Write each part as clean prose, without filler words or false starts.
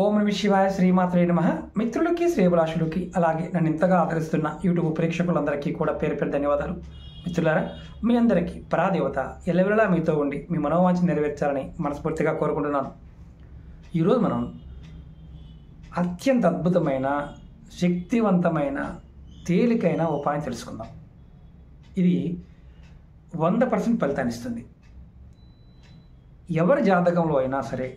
ఓం నమ శివాయ శ్రీమాత్రే నమః. మిత్రులకి శ్రేయభిలాషులకి అలాగే నన్ను ఇంతగా ఆదరిస్తున్న యూట్యూబ్ ప్రేక్షకులందరికీ కూడా పేరు పేరు ధన్యవాదాలు. మిత్రులారా, మీ అందరికీ పరాదేవత ఎల్లవేళలా మీతో ఉండి మీ మనోవాంఛ నెరవేర్చాలని మనస్ఫూర్తిగా కోరుకుంటున్నాను. ఈరోజు మనం అత్యంత అద్భుతమైన శక్తివంతమైన తేలికైన ఉపాయం తెలుసుకుందాం. ఇది 100% ఫలితాన్ని ఇస్తుంది. ఎవరి జాతకంలో అయినా సరే,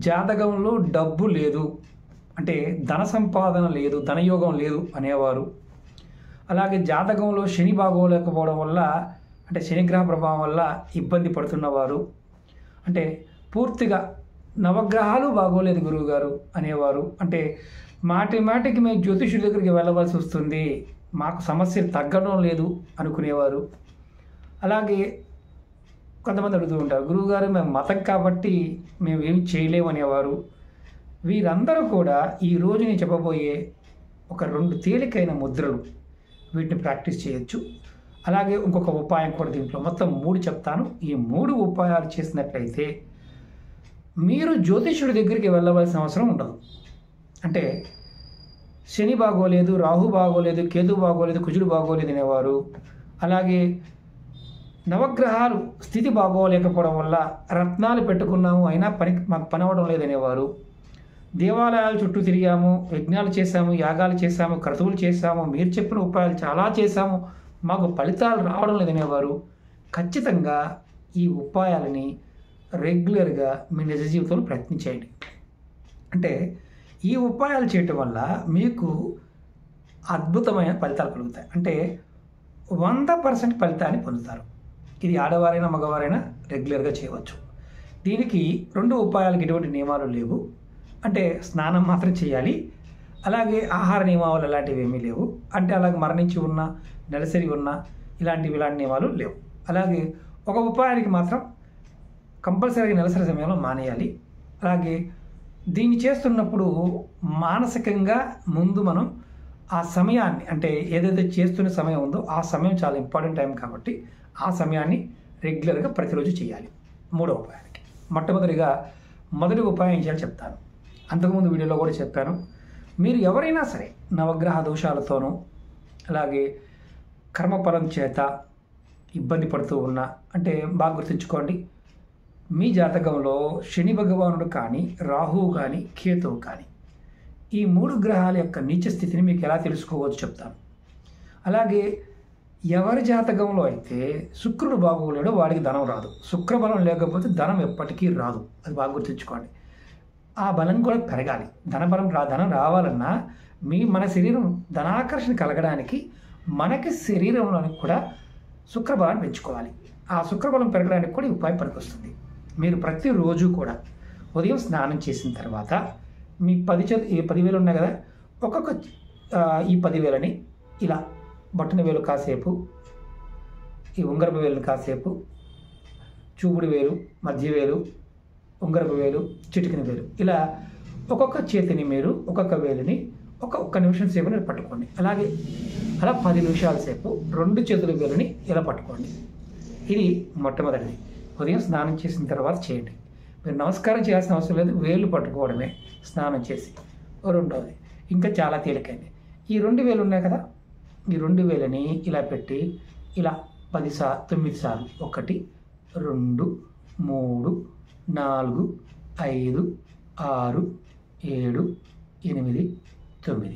జాతకంలో డబ్బు లేదు అంటే ధన సంపాదన లేదు, ధనయోగం లేదు అనేవారు, అలాగే జాతకంలో శని బాగోలేకపోవడం వల్ల అంటే శనిగ్రహ ప్రభావం వల్ల ఇబ్బంది పడుతున్నవారు, అంటే పూర్తిగా నవగ్రహాలు బాగోలేదు గురువుగారు అనేవారు, అంటే మాటికి మేము జ్యోతిష్యుడి దగ్గరికి వెళ్ళవలసి వస్తుంది, మాకు సమస్యలు తగ్గడం లేదు అనుకునేవారు, అలాగే కొంతమంది అడుగుతూ ఉంటారు, గురువుగారు మేము మతం కాబట్టి మేము ఏమి చేయలేము అనేవారు. వీరందరూ కూడా ఈరోజు నేను చెప్పబోయే ఒక 2 తేలికైన ముద్రలు, వీటిని ప్రాక్టీస్ చేయొచ్చు. అలాగే ఇంకొక ఉపాయం కూడా దీంట్లో మొత్తం 3 చెప్తాను. ఈ 3 ఉపాయాలు చేసినట్లయితే మీరు జ్యోతిష్యుడి దగ్గరికి వెళ్ళవలసిన అవసరం ఉండదు. అంటే శని బాగోలేదు, రాహు బాగోలేదు, కేతు బాగోలేదు, కుజుడు బాగోలేదు అనేవారు, అలాగే నవగ్రహాలు స్థితి బాగోలేకపోవడం వల్ల రత్నాలు పెట్టుకున్నాము అయినా మాకు పని అవ్వడం లేదనేవారు, దేవాలయాల చుట్టూ తిరిగాము, యజ్ఞాలు చేశాము, యాగాలు చేశాము, క్రతువులు చేశాము, మీరు చెప్పిన ఉపాయాలు చాలా చేశాము, మాకు ఫలితాలు రావడం లేదనేవారు, ఖచ్చితంగా ఈ ఉపాయాలని రెగ్యులర్గా మీ నిజ జీవితంలో ప్రయత్నించేయండి. అంటే ఈ ఉపాయాలు చేయటం వల్ల మీకు అద్భుతమైన ఫలితాలు కలుగుతాయి. అంటే 100% ఫలితాన్ని పొందుతారు. ఇది ఆడవారైనా మగవారైనా రెగ్యులర్గా చేయవచ్చు. దీనికి 2 ఉపాయాలకు ఎటువంటి నియమాలు లేవు. అంటే స్నానం మాత్రం చేయాలి, అలాగే ఆహార నియమాలు అలాంటివి ఏమీ లేవు. అంటే అలాగే మరణించి ఉన్న, నెలసరి ఉన్న ఇలాంటి నియమాలు లేవు. అలాగే ఒక ఉపాయానికి మాత్రం కంపల్సరీగా నెలసరి సమయంలో మానేయాలి. అలాగే దీన్ని చేస్తున్నప్పుడు మానసికంగా ముందు మనం ఆ సమయాన్ని, అంటే ఏదైతే చేస్తున్న సమయం ఉందో ఆ సమయం చాలా ఇంపార్టెంట్ టైం కాబట్టి ఆ సమయాన్ని రెగ్యులర్గా ప్రతిరోజు చేయాలి. 3వ ఉపాయానికి మొట్టమొదటిగా మొదటి ఉపాయం ఏం చేయాలో చెప్తాను. అంతకుముందు వీడియోలో కూడా చెప్పాను. మీరు ఎవరైనా సరే నవగ్రహ దోషాలతోనూ అలాగే కర్మఫలం చేత ఇబ్బంది పడుతూ ఉన్నా, అంటే బాగా గుర్తుంచుకోండి, మీ జాతకంలో శని భగవానుడు కానీ, రాహువు కానీ, కేతువు కానీ, ఈ 3 గ్రహాల యొక్క నీచ స్థితిని మీకు ఎలా తెలుసుకోవచ్చో చెప్తాను. అలాగే ఎవరి జాతకంలో అయితే శుక్రుడు బాగోలేడో వాడికి ధనం రాదు. శుక్రబలం లేకపోతే ధనం ఎప్పటికీ రాదు. అది బాగా గుర్తుంచుకోండి. ఆ బలం కూడా పెరగాలి. ధనం రావాలన్నా మన శరీరం ధనాకర్షణ కలగడానికి మనకి శరీరంలోనికి కూడా శుక్రబలాన్ని పెంచుకోవాలి. ఆ శుక్రబలం పెరగడానికి కూడా ఈ ఉపాయం పనికొస్తుంది. మీరు ప్రతిరోజు కూడా ఉదయం స్నానం చేసిన తర్వాత మీ 10,000 ఉన్నాయి కదా, ఒక్కొక్క ఈ 10,000ని ఇలా బొట్టన వేలు కాసేపు, ఈ ఉంగరపు వేలుని కాసేపు, చూపుడు వేలు, మధ్య వేలు, ఉంగరపు వేలు, చిటికిన వేలు, ఇలా ఒక్కొక్క చేతిని మీరు ఒక్కొక్క వేలుని ఒక్క నిమిషం సేపు మీరు పట్టుకోండి. అలాగే అలా 10 నిమిషాల సేపు 2 చేతుల వేలుని ఇలా పట్టుకోండి. ఇది మొట్టమొదటిది. ఉదయం స్నానం చేసిన తర్వాత చేయండి. మీరు నమస్కారం చేయాల్సిన అవసరం లేదు, వేలు పట్టుకోవడమే స్నానం చేసి. రెండవది ఇంకా చాలా తేలికైంది. ఈ 2 వేలు ఉన్నాయి కదా, ఈ 2 వేలని ఇలా పెట్టి ఇలా 9 సార్లు 1 2 3 4 5 6 7 8 9.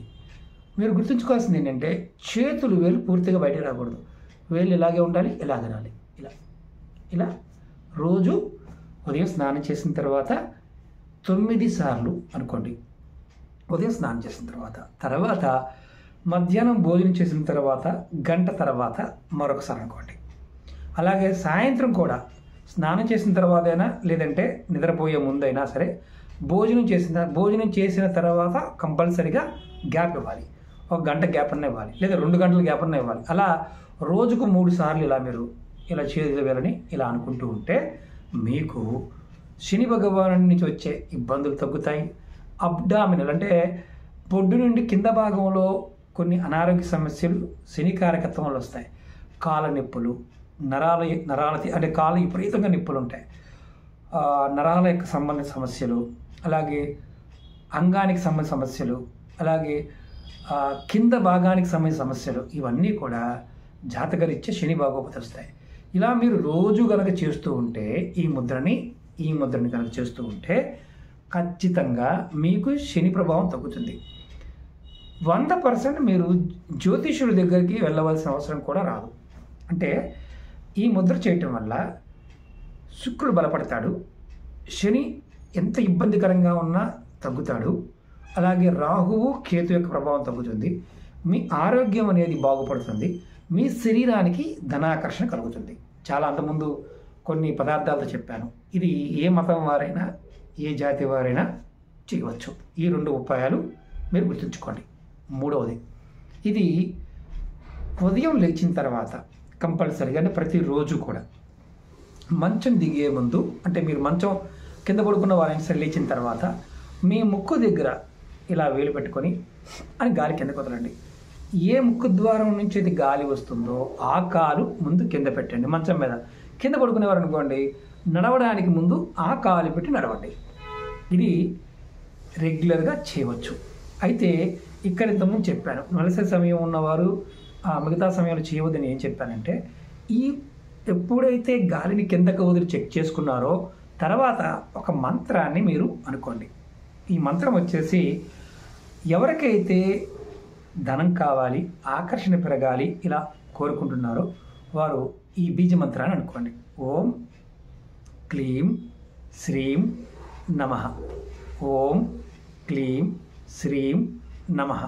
మీరు గుర్తుంచుకోవాల్సింది ఏంటంటే చేతులు వేలు పూర్తిగా బయటకు రాకూడదు. వేలు ఇలాగే ఉండాలి, ఇలా తినాలి, ఇలా రోజు ఉదయం స్నానం చేసిన తర్వాత 9 సార్లు అనుకోండి. ఉదయం స్నానం చేసిన తర్వాత మధ్యాహ్నం భోజనం చేసిన తర్వాత గంట తర్వాత మరొకసారి అనుకోండి. అలాగే సాయంత్రం కూడా స్నానం చేసిన తర్వాత అయినా లేదంటే నిద్రపోయే ముందైనా సరే భోజనం చేసిన తర్వాత కంపల్సరీగా గ్యాప్ ఇవ్వాలి. 1 గంట గ్యాప్ అన్న ఇవ్వాలి, లేదా 2 గంటల గ్యాప్ అన్న ఇవ్వాలి. అలా రోజుకు 3 సార్లు ఇలా మీరు ఇలా చేతుల వేలని ఇలా అనుకుంటూ ఉంటే మీకు శని భగవాను నుంచి వచ్చే ఇబ్బందులు తగ్గుతాయి. అబ్డామినల్ అంటే బొడ్డు నుండి కింద భాగంలో కొన్ని అనారోగ్య సమస్యలు శని కారకత్వంలో వస్తాయి. కాళ్ళ నొప్పులు, నరాల అంటే కాళ్ళు విపరీతంగా నొప్పులు ఉంటాయి, నరాల యొక్క సంబంధిత సమస్యలు, అలాగే అంగానికి సంబంధించిన సమస్యలు, అలాగే కింద భాగానికి సంబంధించిన సమస్యలు, ఇవన్నీ కూడా జాతకరీత్యా శని బాగోపరుస్తాయి. ఇలా మీరు రోజు కనుక చేస్తూ ఉంటే ఈ ముద్రని కనుక చేస్తూ ఉంటే ఖచ్చితంగా మీకు శని ప్రభావం తగ్గుతుంది. 100% మీరు జ్యోతిష్యుడి దగ్గరికి వెళ్ళవలసిన అవసరం కూడా రాదు. అంటే ఈ ముద్ర చేయటం వల్ల శుక్రుడు బలపడతాడు, శని ఎంత ఇబ్బందికరంగా ఉన్నా తగ్గుతాడు, అలాగే రాహువు కేతు యొక్క ప్రభావం తగ్గుతుంది, మీ ఆరోగ్యం అనేది బాగుపడుతుంది, మీ శరీరానికి ధనాకర్షణ కలుగుతుంది. చాలా అంతకుముందు కొన్ని పదార్థాలతో చెప్పాను. ఇది ఏ మతం వారైనా ఏ జాతి వారైనా చేయవచ్చు. ఈ 2 ఉపాయాలు మీరు గుర్తుంచుకోండి. మూడవది, ఇది ఉదయం లేచిన తర్వాత కంపల్సరీగా, అంటే ప్రతిరోజు కూడా మంచం దిగే ముందు, అంటే మీరు మంచం కింద పడుకున్న వారైనా సరే లేచిన తర్వాత మీ ముక్కు దగ్గర ఇలా వేలు పెట్టుకొని అని గాలి కిందకు వదలండి. ఏ ముక్కు ద్వారం నుంచి అయితే గాలి వస్తుందో ఆ కాలు ముందు కింద పెట్టండి. మంచం మీద కింద పడుకునేవారు అనుకోండి, నడవడానికి ముందు ఆ కాలు పెట్టి నడవండి. ఇది రెగ్యులర్గా చేయవచ్చు. అయితే ఇక్కడ ఇంతకుముందు చెప్పాను, నెలసరి సమయం ఉన్నవారు మిగతా సమయంలో చేయవద్దని ఏం చెప్పానంటే, ఎప్పుడైతే గాలిని కిందకు వదిలి చెక్ చేసుకున్నారో తర్వాత ఒక మంత్రాన్ని మీరు అనుకోండి. ఈ మంత్రం వచ్చేసి, ఎవరికైతే ధనం కావాలి, ఆకర్షణ పెరగాలి ఇలా కోరుకుంటున్నారో వారు ఈ బీజ మంత్రాన్ని అనుకోండి. ఓం క్లీం శ్రీం నమః, ఓం క్లీం శ్రీం నమః.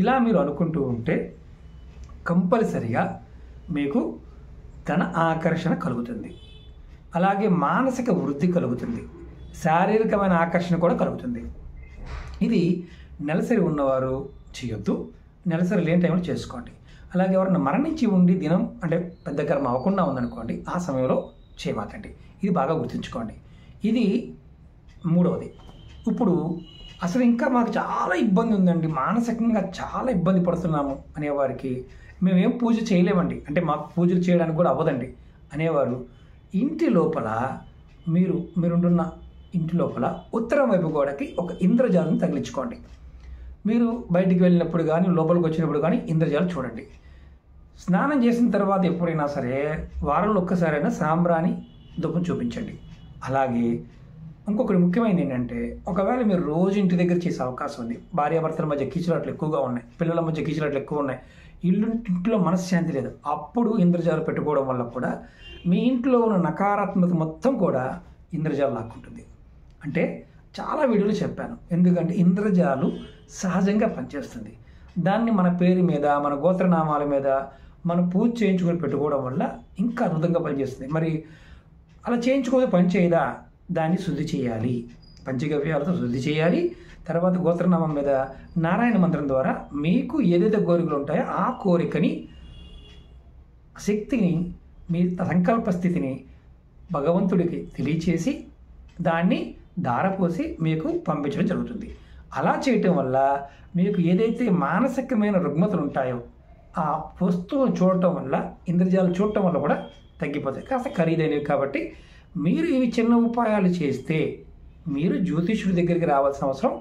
ఇలా మీరు అనుకుంటూ ఉంటే కంపల్సరిగా మీకు ధన ఆకర్షణ కలుగుతుంది, అలాగే మానసిక వృద్ధి కలుగుతుంది, శారీరకమైన ఆకర్షణ కూడా కలుగుతుంది. ఇది నెలసరి ఉన్నవారు చేయొద్దు, నెలసరి లేని టైంలో చేసుకోండి. అలాగే ఎవరైనా మరణించి ఉండి దినం అంటే పెద్ద కర్మ అవ్వకుండా ఉందనుకోండి, ఆ సమయంలో చేయమాకండి. ఇది బాగా గుర్తుంచుకోండి. ఇది మూడవది. ఇప్పుడు అసలు ఇంకా మాకు చాలా ఇబ్బంది ఉందండి, మానసికంగా చాలా ఇబ్బంది పడుతున్నాము అనేవారికి మేమేం పూజ చేయలేమండి, అంటే మాకు పూజలు చేయడానికి కూడా అవ్వదండి అనేవారు, ఇంటి లోపల మీరుంటున్న ఇంటి లోపల ఉత్తరం వైపు గోడకి ఒక ఇంద్రజాలం తగిలించుకోండి. మీరు బయటికి వెళ్ళినప్పుడు కానీ లోపలికి వచ్చినప్పుడు కానీ ఇంద్రజాలం చూడండి. స్నానం చేసిన తర్వాత ఎప్పుడైనా సరే వారంలో ఒక్కసారైనా సాంబ్రాణి ధూపం చూపించండి. అలాగే ఇంకొకటి ముఖ్యమైనది ఏంటంటే, ఒకవేళ మీరు రోజు ఇంటి దగ్గర చేసే అవకాశం ఉంది, భార్యాభర్తల మధ్య కీచులాట్లు ఎక్కువగా ఉన్నాయి, పిల్లల మధ్య కీచులాట్లు ఎక్కువ ఉన్నాయి, ఇంట్లో మనశ్శాంతి లేదు, అప్పుడు ఇంద్రజాలు పెట్టుకోవడం వల్ల కూడా మీ ఇంట్లో ఉన్న నకారాత్మక మొత్తం కూడా ఇంద్రజాలు లాక్కుంటుంది. అంటే చాలా వీడియోలు చెప్పాను, ఎందుకంటే ఇంద్రజాలు సహజంగా పనిచేస్తుంది. దాన్ని మన పేరు మీద, మన గోత్రనామాల మీద మనం పూజ చేయించుకొని పెట్టుకోవడం వల్ల ఇంకా అద్భుతంగా పనిచేస్తుంది. మరి అలా చేయించుకోతే పని చేయదా, దాన్ని శుద్ధి చేయాలి, పంచగవ్యాలతో శుద్ధి చేయాలి. తర్వాత గోత్రనామం మీద నారాయణ మంత్రం ద్వారా మీకు ఏదైతే కోరికలు ఉంటాయో ఆ కోరికని, శక్తిని, మీ సంకల్ప స్థితిని భగవంతుడికి తెలియచేసి దాన్ని ధారపోసి మీకు పంపించడం జరుగుతుంది. అలా చేయటం వల్ల మీకు ఏదైతే మానసికమైన రుగ్మతలు ఉంటాయో ఆ వస్తువును చూడటం వల్ల, ఇంద్రజాలు చూడటం వల్ల కూడా తగ్గిపోతాయి. కాస్త ఖరీదైనవి కాబట్టి మీరు ఇవి చిన్న ఉపాయాలు చేస్తే మీరు జ్యోతిష్యుడి దగ్గరికి రావాల్సిన అవసరం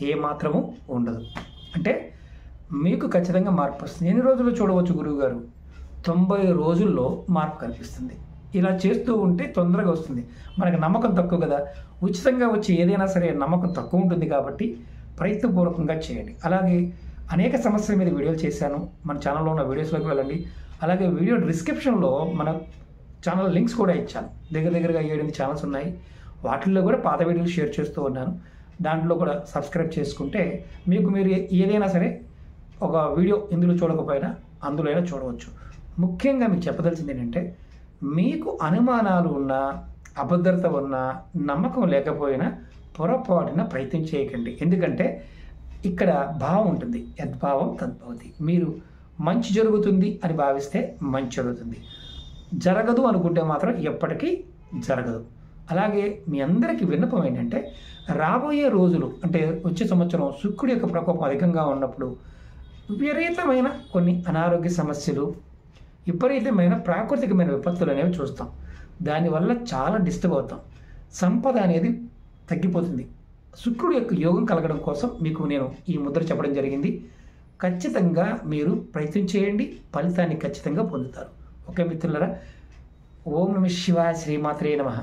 ఏమాత్రము ఉండదు. అంటే మీకు ఖచ్చితంగా మార్పు వస్తుంది. ఎన్ని రోజుల్లో చూడవచ్చు గురువుగారు? 90 రోజుల్లో మార్పు కనిపిస్తుంది. ఇలా చేస్తూ ఉంటే తొందరగా వస్తుంది. మనకు నమ్మకం తక్కువ కదా, ఉచితంగా వచ్చి ఏదైనా సరే నమ్మకం తక్కువ ఉంటుంది కాబట్టి ప్రయత్నపూర్వకంగా చేయండి. అలాగే అనేక సమస్యల మీద వీడియోలు చేశాను, మన ఛానల్లో ఉన్న వీడియోస్లోకి వెళ్ళండి. అలాగే వీడియో డిస్క్రిప్షన్లో మన ఛానల్ లింక్స్ కూడా ఇచ్చాను. దగ్గరగా 7 ఛానల్స్ ఉన్నాయి, వాటిల్లో కూడా పాత వీడియోలు షేర్ చేస్తూ ఉన్నాను. దాంట్లో కూడా సబ్స్క్రైబ్ చేసుకుంటే మీరు ఏదైనా సరే ఒక వీడియో ఇందులో చూడకపోయినా అందులో అయినా చూడవచ్చు. ముఖ్యంగా మీకు చెప్పదలసింది ఏంటంటే, మీకు అనుమానాలు ఉన్నా, అభద్రత ఉన్నా, నమ్మకం లేకపోయినా పొరపాటున ప్రయత్నం చేయకండి. ఎందుకంటే ఇక్కడ భావం ఉంటుంది, యద్భావం తద్భవతి. మీరు మంచి జరుగుతుంది అని భావిస్తే మంచి జరుగుతుంది, జరగదు అనుకుంటే మాత్రం ఎప్పటికీ జరగదు. అలాగే మీ అందరికీ విన్నపం ఏంటంటే, రాబోయే రోజులు అంటే వచ్చే సంవత్సరం శుక్రుడి యొక్క ప్రకోపం అధికంగా ఉన్నప్పుడు విపరీతమైన కొన్ని అనారోగ్య సమస్యలు, విపరీతమైన ప్రాకృతికమైన విపత్తులు అనేవి చూస్తాం. దానివల్ల చాలా డిస్టర్బ్ అవుతాం, సంపద అనేది తగ్గిపోతుంది, శుక్రుడు యొక్క యోగం కలగడం కోసం మీకు నేను ఈ ముద్ర చెప్పడం జరిగింది. ఖచ్చితంగా మీరు ప్రయత్నం చేయండి, ఫలితాన్ని ఖచ్చితంగా పొందుతారు. ఓకే మిత్రులారా, ఓం నమః శివాయ, శ్రీమాత్రే నమః.